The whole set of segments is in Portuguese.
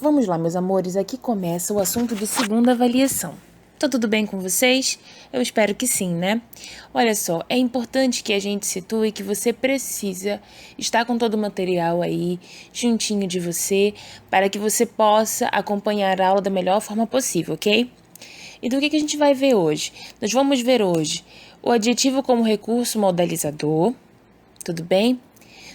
Vamos lá, meus amores, aqui começa o assunto de segunda avaliação. Tá tudo bem com vocês? Eu espero que sim, né? Olha só, é importante que a gente situe que você precisa estar com todo o material aí, juntinho de você, para que você possa acompanhar a aula da melhor forma possível, ok? Então, o que a gente vai ver hoje? Nós vamos ver hoje o adjetivo como recurso modalizador, tudo bem?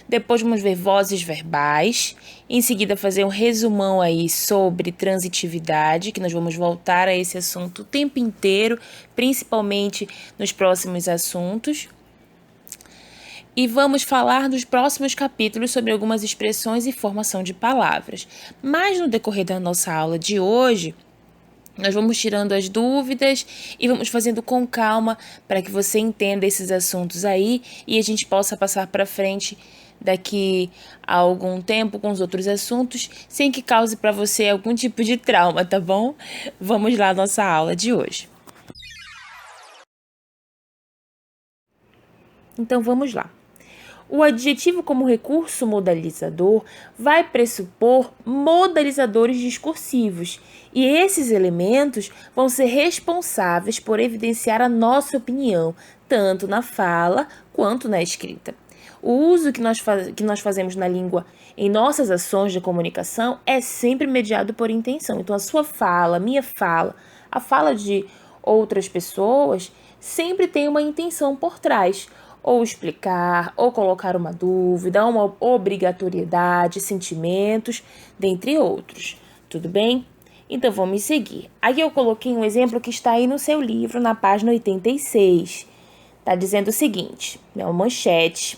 Depois vamos ver vozes verbais. Em seguida, fazer um resumão aí sobre transitividade, que nós vamos voltar a esse assunto o tempo inteiro, principalmente nos próximos assuntos. E vamos falar nos próximos capítulos sobre algumas expressões e formação de palavras. Mas no decorrer da nossa aula de hoje, nós vamos tirando as dúvidas e vamos fazendo com calma para que você entenda esses assuntos aí e a gente possa passar para frente daqui a algum tempo com os outros assuntos, sem que cause para você algum tipo de trauma, tá bom? Vamos lá à nossa aula de hoje. Então vamos lá. O adjetivo como recurso modalizador vai pressupor modalizadores discursivos, e esses elementos vão ser responsáveis por evidenciar a nossa opinião, tanto na fala quanto na escrita. O uso que nós fazemos na língua em nossas ações de comunicação é sempre mediado por intenção. Então, a sua fala, a minha fala, a fala de outras pessoas sempre tem uma intenção por trás. Ou explicar, ou colocar uma dúvida, uma obrigatoriedade, sentimentos, dentre outros. Tudo bem? Então, vamos seguir. Aqui eu coloquei um exemplo que está aí no seu livro, na página 86. Está dizendo o seguinte, é uma manchete.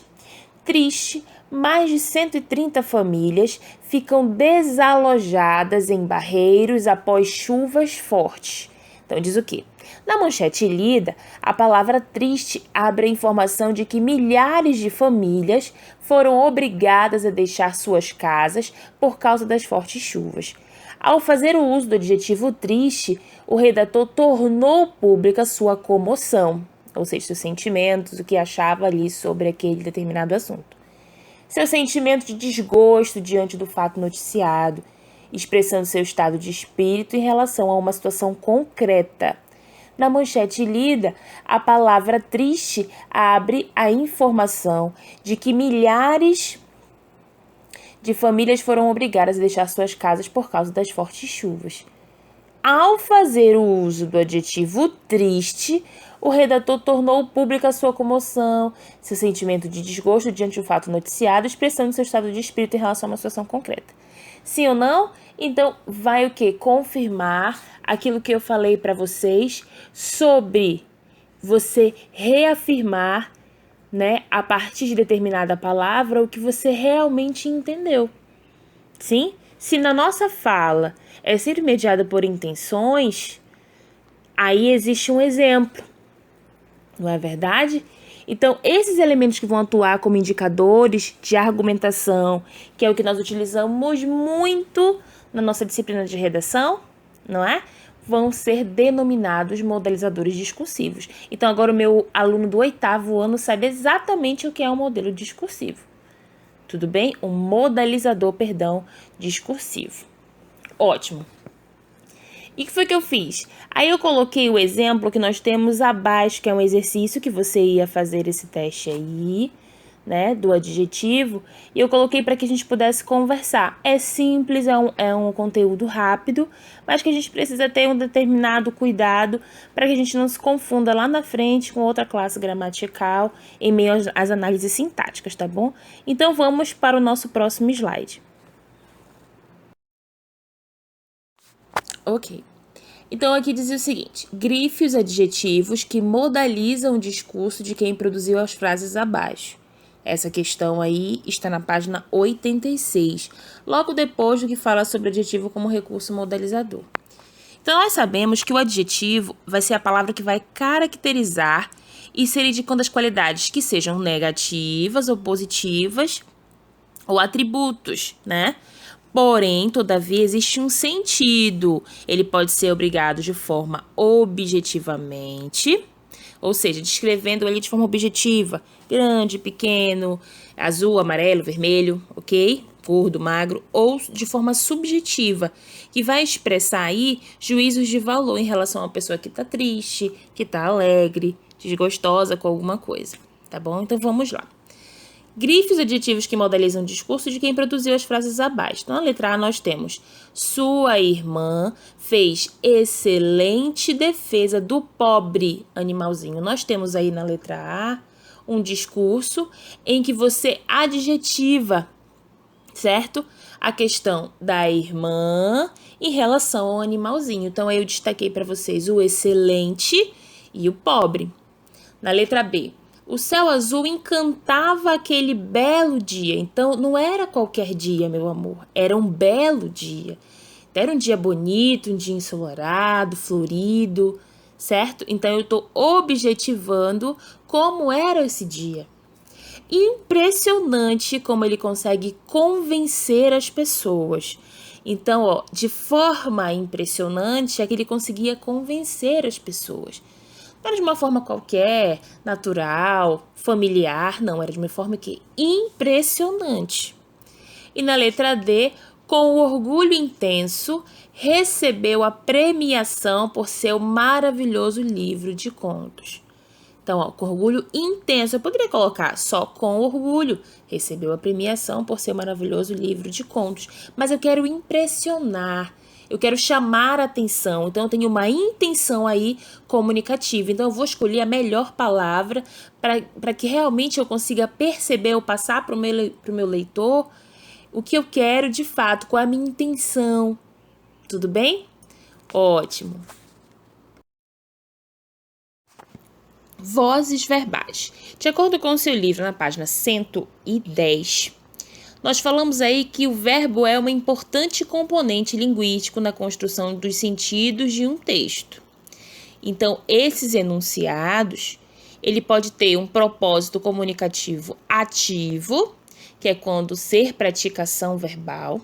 Triste, mais de 130 famílias ficam desalojadas em Barreiros após chuvas fortes. Então, diz o quê? Na manchete lida, a palavra triste abre a informação de que milhares de famílias foram obrigadas a deixar suas casas por causa das fortes chuvas. Ao fazer o uso do adjetivo triste, o redator tornou pública sua comoção, ou seja, seus sentimentos, o que achava ali sobre aquele determinado assunto. Seu sentimento de desgosto diante do fato noticiado, expressando seu estado de espírito em relação a uma situação concreta. Na manchete lida, a palavra triste abre a informação de que milhares de famílias foram obrigadas a deixar suas casas por causa das fortes chuvas. Ao fazer o uso do adjetivo triste, o redator tornou pública a sua comoção, seu sentimento de desgosto diante do fato noticiado, expressando seu estado de espírito em relação a uma situação concreta. Sim ou não? Então, vai o quê? Confirmar aquilo que eu falei para vocês sobre você reafirmar, né, a partir de determinada palavra, o que você realmente entendeu. Sim? Se na nossa fala é sempre mediada por intenções, aí existe um exemplo, não é verdade? Então, esses elementos que vão atuar como indicadores de argumentação, que é o que nós utilizamos muito na nossa disciplina de redação, não é? Vão ser denominados modalizadores discursivos. Então, agora o meu aluno do 8º ano sabe exatamente o que é um modelo discursivo. Tudo bem? Um modalizador, discursivo. Ótimo. E o que foi que eu fiz? Aí eu coloquei o exemplo que nós temos abaixo, que é um exercício que você ia fazer esse teste aí, né, do adjetivo, e eu coloquei para que a gente pudesse conversar. É simples, é um conteúdo rápido, mas que a gente precisa ter um determinado cuidado para que a gente não se confunda lá na frente com outra classe gramatical em meio às análises sintáticas, tá bom? Então, vamos para o nosso próximo slide. Ok. Então, aqui diz o seguinte: grife os adjetivos que modalizam o discurso de quem produziu as frases abaixo. Essa questão aí está na página 86, logo depois do que fala sobre adjetivo como recurso modalizador. Então, nós sabemos que o adjetivo vai ser a palavra que vai caracterizar e ser indicando as qualidades que sejam negativas ou positivas ou atributos, né? Porém, todavia, existe um sentido. Ele pode ser obrigado de forma objetivamente, ou seja, descrevendo ele de forma objetiva, grande, pequeno, azul, amarelo, vermelho, ok? gordo, magro, ou de forma subjetiva, que vai expressar aí juízos de valor em relação a uma pessoa que está triste, que está alegre, desgostosa com alguma coisa, tá bom? Então vamos lá. Grife os adjetivos que modalizam o discurso de quem produziu as frases abaixo. Então, na letra A, nós temos: sua irmã fez excelente defesa do pobre animalzinho. Nós temos aí na letra A um discurso em que você adjetiva, certo? A questão da irmã em relação ao animalzinho. Então, eu destaquei para vocês o excelente e o pobre. Na letra B, o céu azul encantava aquele belo dia. Então, não era qualquer dia, meu amor. Era um belo dia. Era um dia bonito, um dia ensolarado, florido, certo? Então, eu estou objetivando como era esse dia. Impressionante como ele consegue convencer as pessoas. Então, ó, de forma impressionante é que ele conseguia convencer as pessoas. Não era de uma forma qualquer, natural, familiar, não. Era de uma forma que impressionante. E na letra D, com orgulho intenso, recebeu a premiação por seu maravilhoso livro de contos. Então, ó, com orgulho intenso, eu poderia colocar só com orgulho, recebeu a premiação por seu maravilhoso livro de contos. Mas eu quero impressionar, eu quero chamar a atenção, então eu tenho uma intenção aí comunicativa. Então eu vou escolher a melhor palavra para que realmente eu consiga perceber ou passar para o meu leitor o que eu quero de fato, qual é a minha intenção. Tudo bem? Ótimo. Vozes verbais. De acordo com o seu livro, na página 110, nós falamos aí que o verbo é uma importante componente linguístico na construção dos sentidos de um texto. Então, esses enunciados, ele pode ter um propósito comunicativo ativo, que é quando ser pratica ação verbal,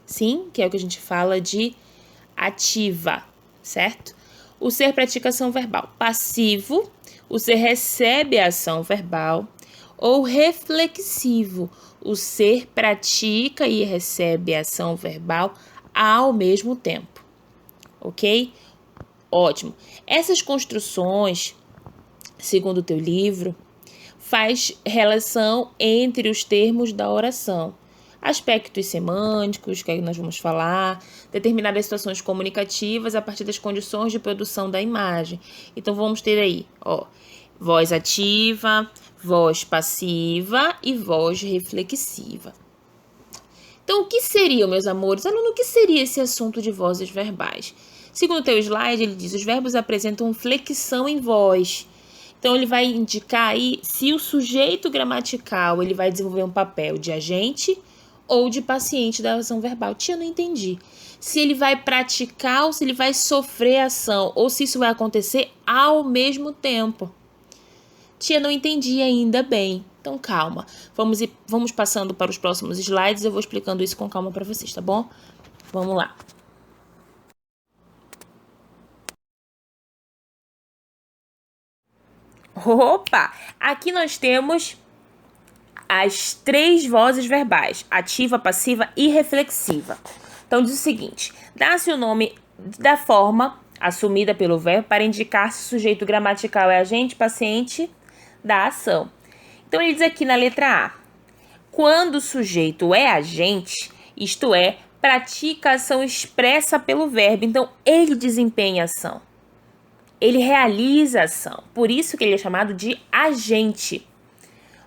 sim, que é o que a gente fala de ativa, certo? O ser pratica ação verbal passivo, o ser recebe a ação verbal, ou reflexivo, o ser pratica e recebe a ação verbal ao mesmo tempo, ok? Ótimo. Essas construções, segundo o teu livro, faz relação entre os termos da oração. Aspectos semânticos, que aí nós vamos falar, determinadas situações comunicativas a partir das condições de produção da imagem. Então, vamos ter aí, ó, voz ativa, voz passiva e voz reflexiva. Então, o que seria, meus amores? Aluno, o que seria esse assunto de vozes verbais? Segundo o teu slide, ele diz: os verbos apresentam flexão em voz. Então, ele vai indicar aí se o sujeito gramatical ele vai desenvolver um papel de agente ou de paciente da ação verbal. Tia, não entendi. Se ele vai praticar ou se ele vai sofrer ação, ou se isso vai acontecer ao mesmo tempo. Tia, não entendi ainda bem. Então, calma. Vamos passando para os próximos slides. Eu vou explicando isso com calma para vocês, tá bom? Vamos lá. Opa! Aqui nós temos as 3 vozes verbais: ativa, passiva e reflexiva. Então, diz o seguinte: dá-se o nome da forma assumida pelo verbo para indicar se o sujeito gramatical é agente, paciente da ação. Então, ele diz aqui na letra A: quando o sujeito é agente, isto é, pratica a ação expressa pelo verbo. Então, ele desempenha a ação. Ele realiza a ação. Por isso que ele é chamado de agente.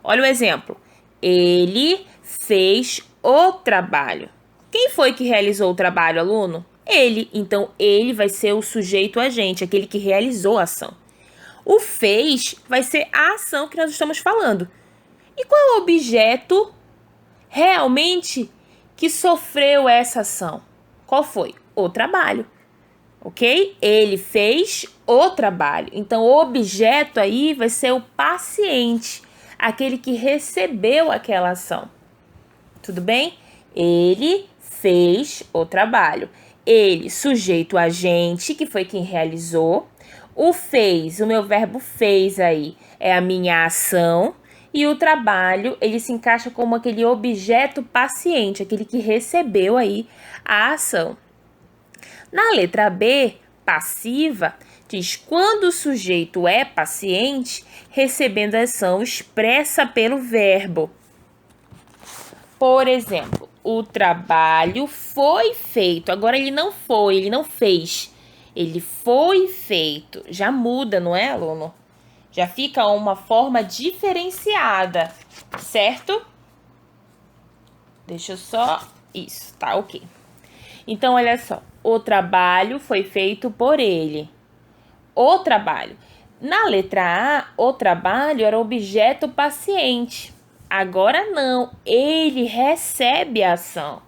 Olha o exemplo. Ele fez o trabalho. Quem foi que realizou o trabalho, aluno? Ele. Então, ele vai ser o sujeito agente, aquele que realizou a ação. O fez vai ser a ação que nós estamos falando. E qual é o objeto realmente que sofreu essa ação? Qual foi? O trabalho. Ok? Ele fez o trabalho. Então, o objeto aí vai ser o paciente, aquele que recebeu aquela ação. Tudo bem? Ele fez o trabalho. Ele, sujeito agente, que foi quem realizou. O fez, o meu verbo fez aí, é a minha ação. E o trabalho, ele se encaixa como aquele objeto paciente, aquele que recebeu aí a ação. Na letra B, passiva, diz quando o sujeito é paciente, recebendo a ação expressa pelo verbo. Por exemplo, o trabalho foi feito. Agora ele não foi, ele não fez. Ele foi feito. Já muda, não é, aluno? Já fica uma forma diferenciada, certo? Deixa eu só... Isso, tá ok. Então, olha só. O trabalho foi feito por ele. O trabalho. Na letra A, o trabalho era objeto paciente. Agora não, ele recebe a ação.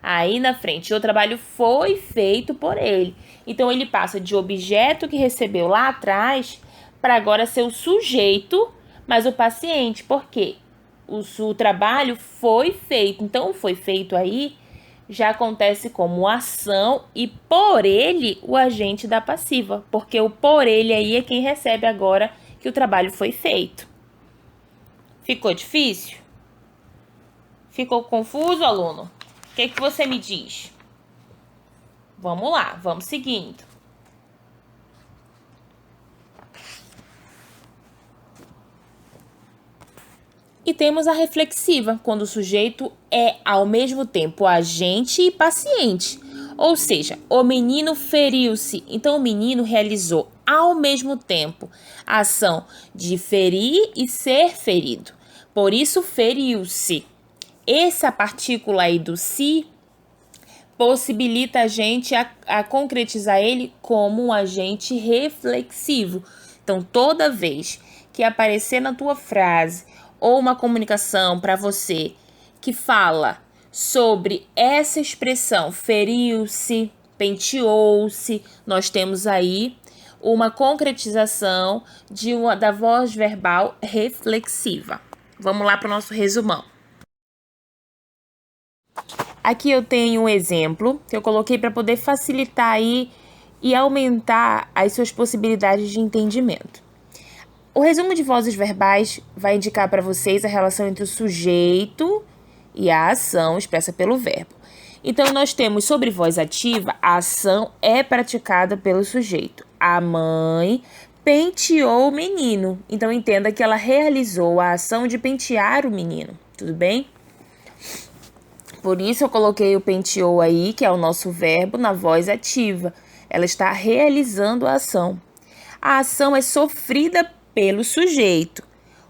Aí na frente, o trabalho foi feito por ele. Então, ele passa de objeto que recebeu lá atrás para agora ser o sujeito, mas o paciente. Por quê? O trabalho foi feito. Então, o foi feito aí já acontece como ação e por ele o agente da passiva, porque o por ele aí é quem recebe agora que o trabalho foi feito. Ficou difícil? Ficou confuso, aluno? O que você me diz? Vamos lá, vamos seguindo. E temos a reflexiva, quando o sujeito é ao mesmo tempo agente e paciente. Ou seja, o menino feriu-se. Então, o menino realizou ao mesmo tempo a ação de ferir e ser ferido. Por isso, feriu-se. Essa partícula aí do se possibilita a gente a concretizar ele como um agente reflexivo. Então, toda vez que aparecer na tua frase ou uma comunicação para você que fala sobre essa expressão feriu-se, penteou-se, nós temos aí uma concretização da voz verbal reflexiva. Vamos lá para o nosso resumão. Aqui eu tenho um exemplo que eu coloquei para poder facilitar aí e aumentar as suas possibilidades de entendimento. O resumo de vozes verbais vai indicar para vocês a relação entre o sujeito e a ação expressa pelo verbo. Então, nós temos sobre voz ativa, a ação é praticada pelo sujeito. A mãe penteou o menino. Então, entenda que ela realizou a ação de pentear o menino. Tudo bem? Por isso, eu coloquei o penteou aí, que é o nosso verbo, na voz ativa. Ela está realizando a ação. A ação é sofrida pelo sujeito.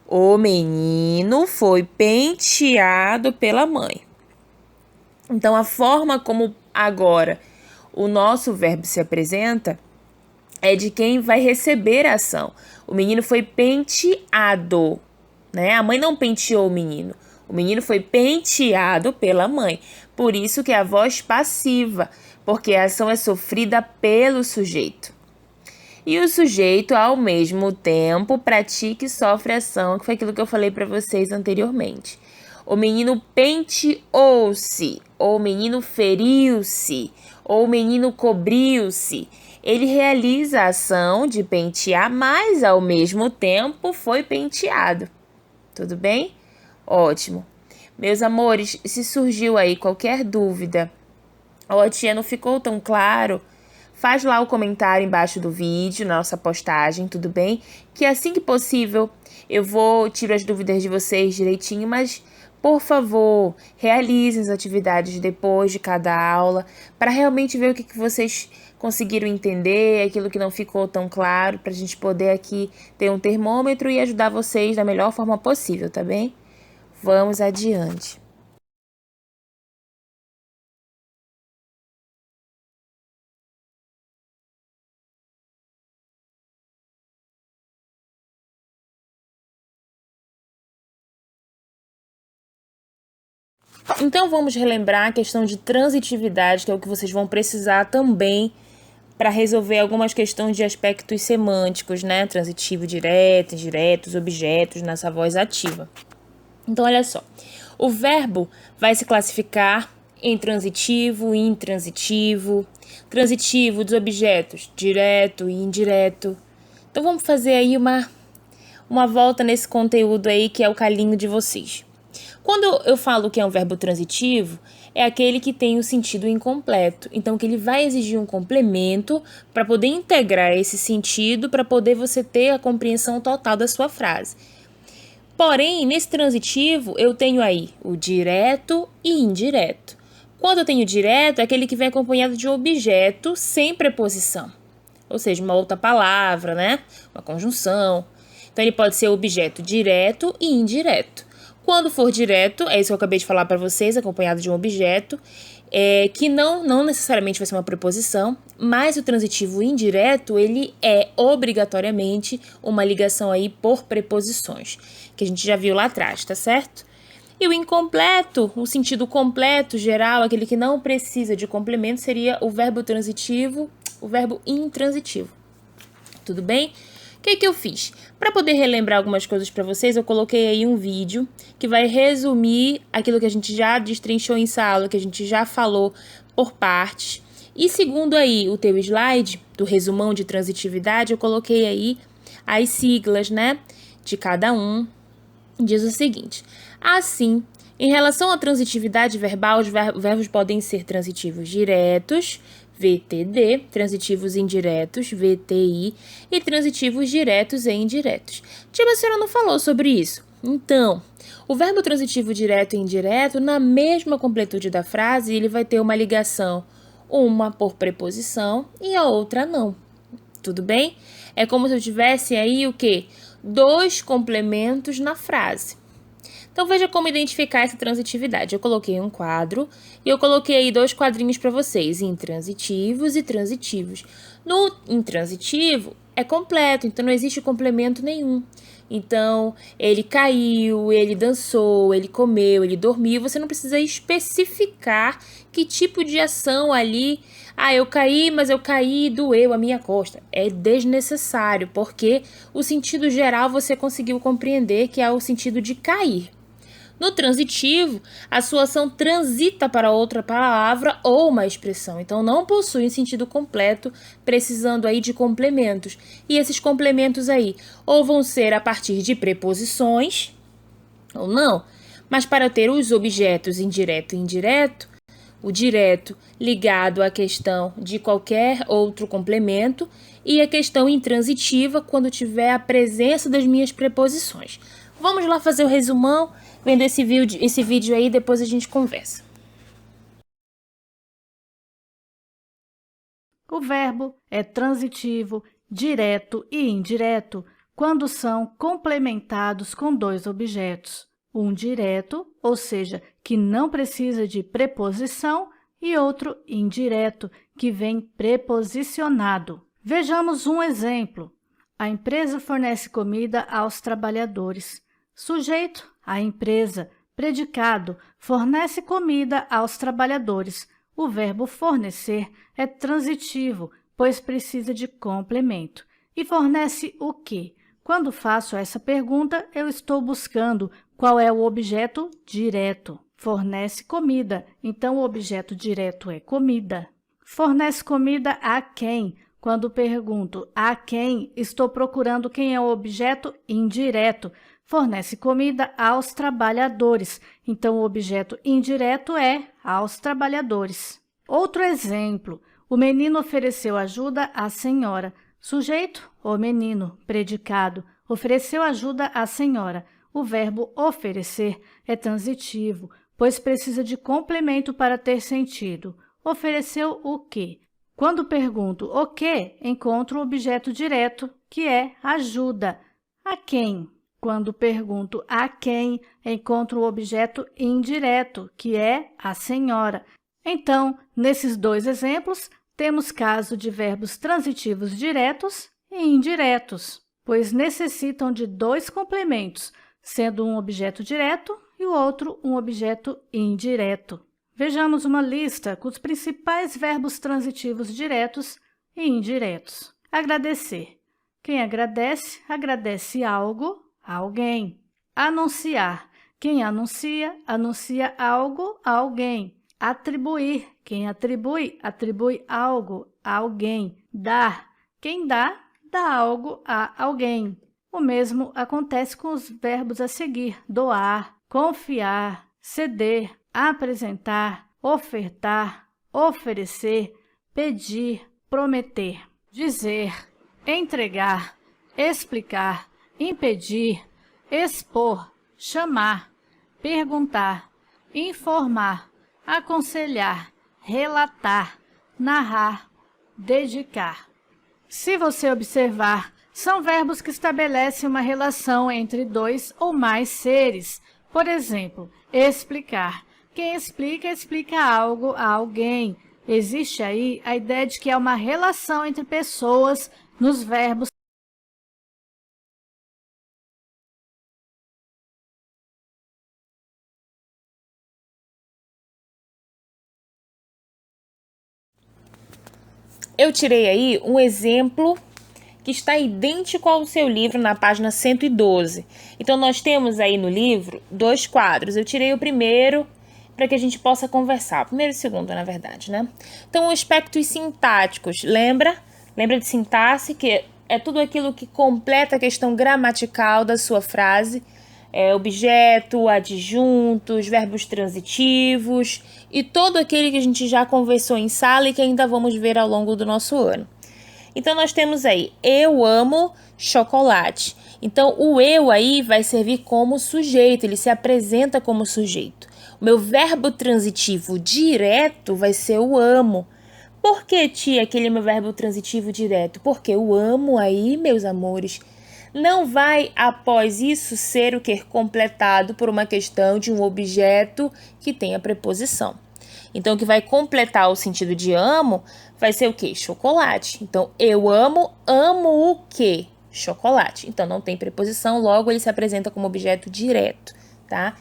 O menino foi penteado pela mãe. Então, a forma como agora o nosso verbo se apresenta é de quem vai receber a ação. O menino foi penteado, né? A mãe não penteou o menino. O menino foi penteado pela mãe. Por isso que é a voz passiva, porque a ação é sofrida pelo sujeito. E o sujeito, ao mesmo tempo, pratica e sofre ação, que foi aquilo que eu falei para vocês anteriormente. O menino penteou-se, ou o menino feriu-se, ou o menino cobriu-se. Ele realiza a ação de pentear, mas ao mesmo tempo foi penteado. Tudo bem? Ótimo. Meus amores, se surgiu aí qualquer dúvida, ou a tia não ficou tão claro, faz lá o comentário embaixo do vídeo, na nossa postagem, tudo bem? Que assim que possível eu vou tirar as dúvidas de vocês direitinho, mas por favor, realizem as atividades depois de cada aula, para realmente ver o que vocês conseguiram entender, aquilo que não ficou tão claro, para a gente poder aqui ter um termômetro e ajudar vocês da melhor forma possível, tá bem? Vamos adiante. Então, vamos relembrar a questão de transitividade, que é o que vocês vão precisar também para resolver algumas questões de aspectos semânticos, né? Transitivo direto, indiretos, objetos nessa voz ativa. Então, olha só. O verbo vai se classificar em transitivo e intransitivo. Transitivo dos objetos, direto e indireto. Então, vamos fazer aí uma volta nesse conteúdo aí que é o calinho de vocês. Quando eu falo que é um verbo transitivo, é aquele que tem o sentido incompleto. Então, que ele vai exigir um complemento para poder integrar esse sentido, para poder você ter a compreensão total da sua frase. Porém, nesse transitivo, eu tenho aí o direto e indireto. Quando eu tenho direto, é aquele que vem acompanhado de um objeto sem preposição. Ou seja, uma outra palavra, né? Uma conjunção. Então, ele pode ser objeto direto e indireto. Quando for direto, é isso que eu acabei de falar para vocês, acompanhado de um objeto, que não necessariamente vai ser uma preposição, mas o transitivo indireto, ele é obrigatoriamente uma ligação aí por preposições, que a gente já viu lá atrás, tá certo? E o incompleto, o sentido completo, geral, aquele que não precisa de complemento, seria o verbo transitivo, o verbo intransitivo. Tudo bem? O que eu fiz? Para poder relembrar algumas coisas para vocês, eu coloquei aí um vídeo que vai resumir aquilo que a gente já destrinchou em sala, que a gente já falou por partes. E segundo aí o teu slide do resumão de transitividade, eu coloquei aí as siglas, né, de cada um. Diz o seguinte: assim, em relação à transitividade verbal, os verbos podem ser transitivos diretos, VTD, transitivos indiretos, VTI, e transitivos diretos e indiretos. Tipo, a senhora não falou sobre isso. Então, o verbo transitivo direto e indireto, na mesma completude da frase, ele vai ter uma ligação, uma por preposição e a outra não. Tudo bem? É como se eu tivesse aí o quê? 2 complementos na frase. Então, veja como identificar essa transitividade. Eu coloquei um quadro e eu coloquei aí 2 quadrinhos para vocês, intransitivos e transitivos. No intransitivo, é completo, então não existe complemento nenhum. Então, ele caiu, ele dançou, ele comeu, ele dormiu. Você não precisa especificar que tipo de ação ali. Eu caí, mas eu caí e doeu a minha costa. É desnecessário, porque o sentido geral você conseguiu compreender que é o sentido de cair. No transitivo, a sua ação transita para outra palavra ou uma expressão, então não possui um sentido completo, precisando aí de complementos. E esses complementos aí ou vão ser a partir de preposições, ou não, mas para ter os objetos indireto e indireto, o direto ligado à questão de qualquer outro complemento e a questão intransitiva quando tiver a presença das minhas preposições. Vamos lá fazer o resumão, vendo esse vídeo aí, depois a gente conversa. O verbo é transitivo, direto e indireto quando são complementados com 2 objetos. Um direto, ou seja, que não precisa de preposição, e outro indireto, que vem preposicionado. Vejamos um exemplo. A empresa fornece comida aos trabalhadores. Sujeito, a empresa. Predicado, fornece comida aos trabalhadores. O verbo fornecer é transitivo, pois precisa de complemento. E fornece o quê? Quando faço essa pergunta, eu estou buscando qual é o objeto direto. Fornece comida, então o objeto direto é comida. Fornece comida a quem? Quando pergunto a quem, estou procurando quem é o objeto indireto. Fornece comida aos trabalhadores, então o objeto indireto é aos trabalhadores. Outro exemplo, o menino ofereceu ajuda à senhora. Sujeito, o menino. Predicado, ofereceu ajuda à senhora. O verbo oferecer é transitivo, pois precisa de complemento para ter sentido. Ofereceu o quê? Quando pergunto o que, encontro o objeto direto, que é ajuda. A quem? Quando pergunto a quem, encontro o objeto indireto, que é a senhora. Então, nesses 2 exemplos, temos caso de verbos transitivos diretos e indiretos, pois necessitam de 2 complementos, sendo um objeto direto e o outro um objeto indireto. Vejamos uma lista com os principais verbos transitivos diretos e indiretos. Agradecer. Quem agradece, agradece algo a alguém. Anunciar. Quem anuncia, anuncia algo a alguém. Atribuir. Quem atribui, atribui algo a alguém. Dar. Quem dá, dá algo a alguém. O mesmo acontece com os verbos a seguir: doar, confiar, ceder, apresentar, ofertar, oferecer, pedir, prometer, dizer, entregar, explicar, impedir, expor, chamar, perguntar, informar, aconselhar, relatar, narrar, dedicar. Se você observar, são verbos que estabelecem uma relação entre dois ou mais seres. Por exemplo, explicar. Quem explica, explica algo a alguém. Existe aí a ideia de que há uma relação entre pessoas nos verbos. Eu tirei aí um exemplo que está idêntico ao seu livro na página 112. Então, nós temos aí no livro 2 quadros. Eu tirei o primeiro para que a gente possa conversar. O primeiro e o segundo, na verdade, né? Então, aspectos sintáticos. Lembra de sintaxe, que é tudo aquilo que completa a questão gramatical da sua frase. Objeto, adjuntos, verbos transitivos e todo aquele que a gente já conversou em sala e que ainda vamos ver ao longo do nosso ano. Então, nós temos aí, eu amo chocolate. Então, o eu aí vai servir como sujeito, ele se apresenta como sujeito. O meu verbo transitivo direto vai ser o amo. Por que, tia, aquele é meu verbo transitivo direto? Porque o amo aí, meus amores, não vai, após isso, ser o que? Completado por uma questão de um objeto que tenha preposição. Então, o que vai completar o sentido de amo vai ser o quê? Chocolate. Então, eu amo, amo o quê? Chocolate. Então, não tem preposição, logo ele se apresenta como objeto direto, tá?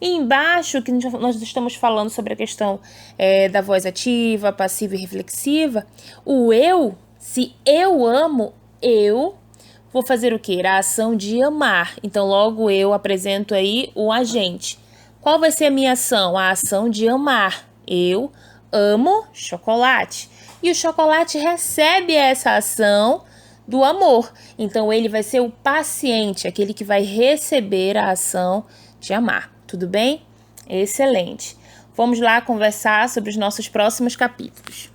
E embaixo, que nós estamos falando sobre a questão da voz ativa, passiva e reflexiva, o eu, se eu amo, eu vou fazer o quê? A ação de amar. Então, logo eu apresento aí o agente. Qual vai ser a minha ação? A ação de amar. Eu amo chocolate. E o chocolate recebe essa ação do amor. Então, ele vai ser o paciente, aquele que vai receber a ação de amar. Tudo bem? Excelente. Vamos lá conversar sobre os nossos próximos capítulos.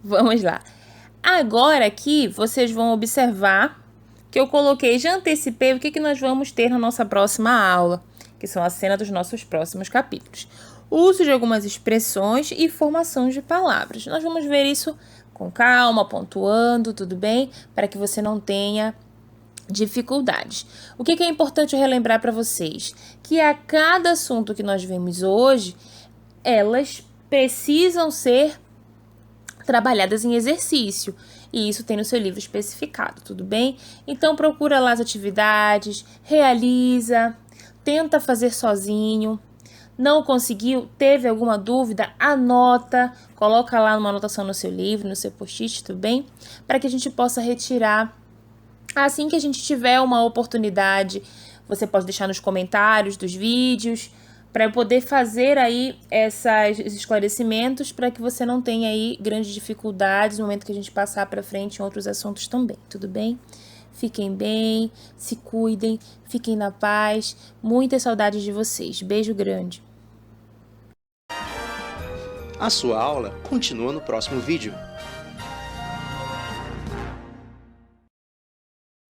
Vamos lá. Agora aqui, vocês vão observar que eu coloquei, já antecipei o que nós vamos ter na nossa próxima aula, que são a cena dos nossos próximos capítulos. Uso de algumas expressões e formação de palavras. Nós vamos ver isso com calma, pontuando, tudo bem? Para que você não tenha dificuldades. O que é importante relembrar para vocês? Que a cada assunto que nós vemos hoje, elas precisam ser trabalhadas em exercício, e isso tem no seu livro especificado, tudo bem? Então, procura lá as atividades, realiza, tenta fazer sozinho. Não conseguiu? Teve alguma dúvida? Anota, coloca lá uma anotação no seu livro, no seu post-it, tudo bem? Para que a gente possa retirar. Assim que a gente tiver uma oportunidade, você pode deixar nos comentários dos vídeos, para eu poder fazer aí esses esclarecimentos, para que você não tenha aí grandes dificuldades no momento que a gente passar para frente em outros assuntos também, tudo bem? Fiquem bem, se cuidem, fiquem na paz. Muitas saudades de vocês. Beijo grande. A sua aula continua no próximo vídeo.